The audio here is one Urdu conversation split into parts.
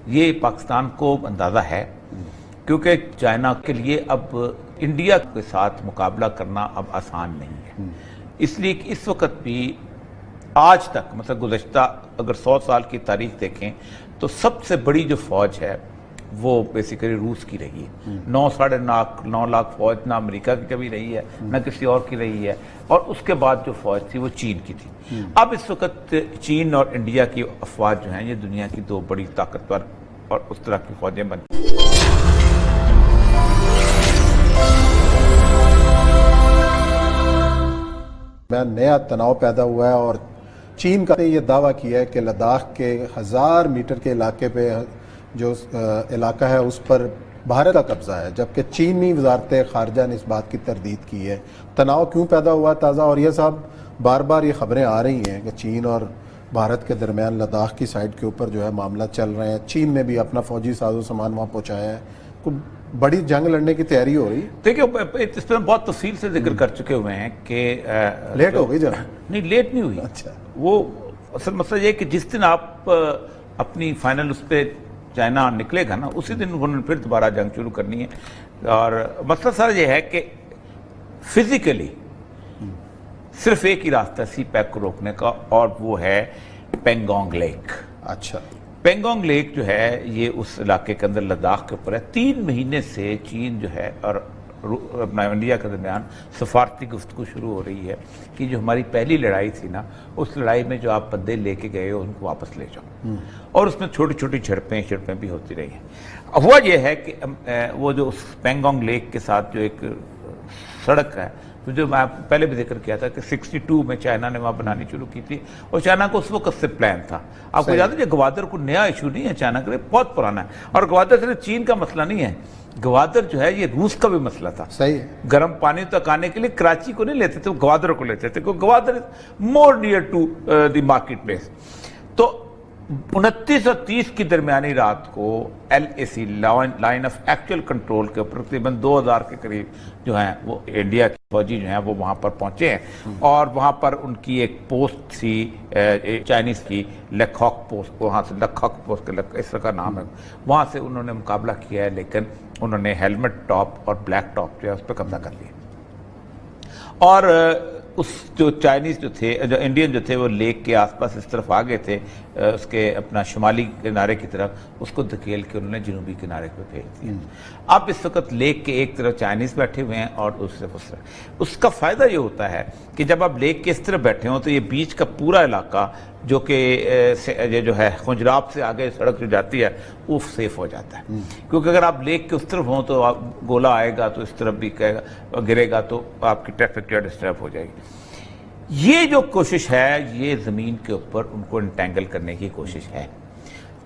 یہ پاکستان کو اندازہ ہے، کیونکہ چائنا کے لیے اب انڈیا کے ساتھ مقابلہ کرنا اب آسان نہیں ہے، اس لیے کہ اس وقت بھی آج تک مطلب گزشتہ اگر 100 سال کی تاریخ دیکھیں تو سب سے بڑی جو فوج ہے وہ بیسیکلی روس کی رہی ہے۔ 9 لاکھ فوج نہ امریکہ کی کبھی رہی ہے نہ کسی اور کی رہی ہے، اور اس کے بعد جو فوج تھی وہ چین کی تھی۔ اب اس وقت چین اور انڈیا کی افواج جو ہیں یہ دنیا کی دو بڑی طاقتور اور اس طرح کی فوجیں بن میں نیا تناؤ پیدا ہوا ہے، اور چین کا نے یہ دعویٰ کیا ہے کہ لداخ کے 1000 میٹر کے علاقے پہ جو علاقہ ہے اس پر بھارت کا قبضہ ہے، جبکہ چینی وزارت خارجہ نے اس بات کی تردید کی ہے۔ تناؤ کیوں پیدا ہوا تازہ؟ اور یہ صاحب بار بار یہ خبریں آ رہی ہیں کہ چین اور بھارت کے درمیان لداخ کی سائٹ کے اوپر جو ہے معاملہ چل رہے ہیں، چین نے بھی اپنا فوجی ساز و سامان وہاں پہنچایا ہے، کوئی بڑی جنگ لڑنے کی تیاری ہو رہی ہے؟ دیکھیں اس پہ بہت تفصیل سے ذکر کر چکے ہوئے ہیں کہ لیٹ ہو گئی نہیں، لیٹ نہیں ہوئی۔ اچھا، وہ اصل مسئلہ یہ کہ جس دن آپ اپنی فائنل اس پہ چائنا نکلے گا نا، اسی دن انہوں نے پھر دوبارہ جنگ شروع کرنی ہے۔ اور مسئلہ سارا یہ ہے کہ فزیکلی صرف ایک ہی راستہ سی پیک کو روکنے کا، اور وہ ہے پینگونگ لیک۔ اچھا، پینگونگ لیک جو ہے یہ اس علاقے کے اندر لداخ کے اوپر ہے۔ 3 مہینے سے چین جو ہے اور اپنا انڈیا کے درمیان سفارتی گفتگو شروع ہو رہی ہے کہ جو ہماری پہلی لڑائی تھی نا، اس لڑائی میں جو آپ بندے لے کے گئے ہو ان کو واپس لے جاؤ، اور اس میں چھوٹی چھوٹی جھڑپیں بھی ہوتی رہی ہیں۔ ہوا یہ ہے کہ وہ جو اس پینگونگ لیک کے ساتھ جو ایک سڑک ہے، تو جو میں پہلے بھی ذکر کیا تھا کہ 62 میں چائنا نے وہاں بنانی شروع کی تھی، اور چائنا کو اس وقت سے پلان تھا۔ آپ کو یاد ہے کہ گوادر کو نیا ایشو نہیں ہے چائنا کے لیے، بہت پرانا ہے، اور گوادر صرف چین کا مسئلہ نہیں ہے، گوادر جو ہے یہ روس کا بھی مسئلہ تھا۔ صحیح ہے، گرم پانی تک آنے کے لیے کراچی کو نہیں لیتے تھے، گوادر کو لیتے تھے، کیونکہ Gwadar more near to the market place. تو 29 اور 30 کی درمیانی رات کو LAC line of actual control کے اوپر تقریباً 2000 کے قریب جو ہیں وہ انڈیا کی فوجی جو ہیں وہ وہاں پر پہنچے ہیں، اور وہاں پر ان کی ایک پوسٹ تھی چائنیز کی لکھوک پوسٹ، وہاں سے لکھوک پوسٹ اس طرح کا نام ہے، وہاں سے انہوں نے مقابلہ کیا ہے، لیکن انہوں نے ہیلمٹ ٹاپ اور بلیک ٹاپ جو ہے اس پہ قبضہ کر لیا، اور اس جو چائنیز جو تھے، جو انڈین جو تھے، وہ لیک کے آس پاس اس طرف آگے تھے، اس کے اپنا شمالی کنارے کی طرف، اس کو دھکیل کے انہوں نے جنوبی کنارے پہ بھیج دیا۔ اب اس وقت لیک کے ایک طرف چائنیز بیٹھے ہوئے ہیں اور دوسری طرف اس طرف۔ اس کا فائدہ یہ ہوتا ہے کہ جب آپ لیک کے اس طرف بیٹھے ہوں تو یہ بیچ کا پورا علاقہ جو کہ یہ جو ہے خنجراب سے آگے سڑک جو جاتی ہے وہ سیف ہو جاتا ہے، کیونکہ اگر آپ لیک کے اس طرف ہوں تو گولا آئے گا تو اس طرف بھی گرے گا تو آپ کی ٹریفک جو ڈسٹرب ہو جائے گی۔ یہ جو کوشش ہے یہ زمین کے اوپر ان کو انٹینگل کرنے کی کوشش ہے۔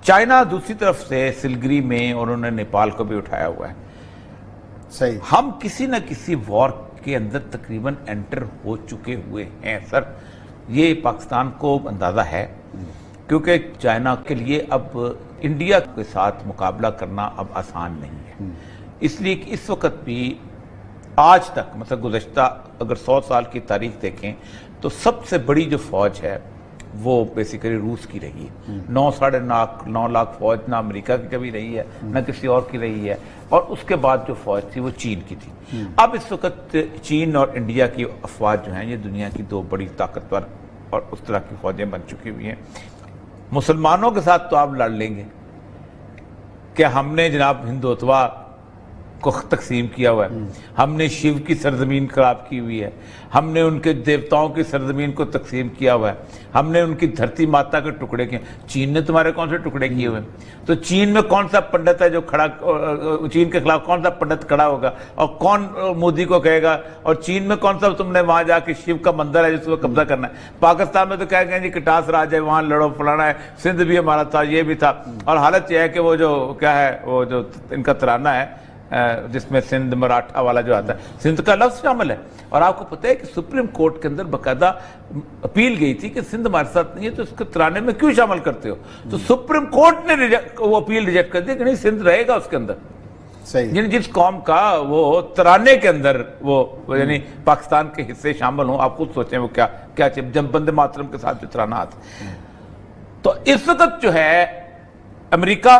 چائنا دوسری طرف سے سلگری میں، اور انہوں نے نیپال کو بھی اٹھایا ہوا ہے۔ صحیح، ہم کسی نہ کسی وار کے اندر تقریباً انٹر ہو چکے ہوئے ہیں سر، یہ پاکستان کو اندازہ ہے، کیونکہ چائنا کے لیے اب انڈیا کے ساتھ مقابلہ کرنا اب آسان نہیں ہے، اس لیے کہ اس وقت بھی آج تک مطلب گزشتہ اگر 100 سال کی تاریخ دیکھیں تو سب سے بڑی جو فوج ہے وہ بیسیکلی روس کی رہی ہے۔ 9 لاکھ فوج نہ امریکہ کی کبھی رہی ہے نہ کسی اور کی رہی ہے، اور اس کے بعد جو فوج تھی وہ چین کی تھی۔ اب اس وقت چین اور انڈیا کی افواج جو ہیں یہ دنیا کی دو بڑی طاقتور اور اس طرح کی فوجیں بن چکی ہوئی ہیں۔ مسلمانوں کے ساتھ تو آپ لڑ لیں گے کہ ہم نے جناب ہندوتوا کو تقسیم کیا ہوا ہے، ہم نے شیو کی سرزمین خراب کی ہوئی ہے، ہم نے ان کے دیوتاؤں کی سرزمین کو تقسیم کیا ہوا ہے، ہم نے ان کی دھرتی ماتا کے ٹکڑے کیے۔ چین نے تمہارے کون سے ٹکڑے کیے ہوئے ہیں؟ تو چین میں کون سا پنڈت ہے جو کھڑا، چین کے خلاف کون سا پنڈت کھڑا ہوگا، اور کون مودی کو کہے گا؟ اور چین میں کون سا تم نے وہاں جا کے شیو کا مندر ہے جس کو قبضہ کرنا ہے؟ پاکستان میں تو کہہ گئے جی کٹاس راج ہے، وہاں لڑو فلانا ہے، سندھ بھی ہمارا تھا، یہ بھی تھا، اور حالت یہ ہے کہ وہ جو کیا ہے، وہ جو ان کا ترانہ ہے جس میں سندھ مراٹھا والا جو آتا ہے، سندھ کا لفظ شامل ہے۔ اور آپ کو پتہ ہے کہ سپریم کورٹ کے اندر باقاعدہ اپیل گئی تھی کہ سندھ ہمارے ساتھ نہیں ہے تو اس کے ترانے میں کیوں شامل کرتے ہو؟ تو سپریم کورٹ نے وہ اپیل ریجیکٹ کر دی کہ نہیں، سندھ رہے گا اس کے اندر۔ یعنی جس قوم کا وہ ترانے کے اندر وہ یعنی پاکستان کے حصے شامل ہوں، آپ خود سوچیں وہ کیا جب بندے ماترم کے ساتھ جو ترانہ آتا۔ تو اس وقت جو ہے امریکہ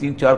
3-4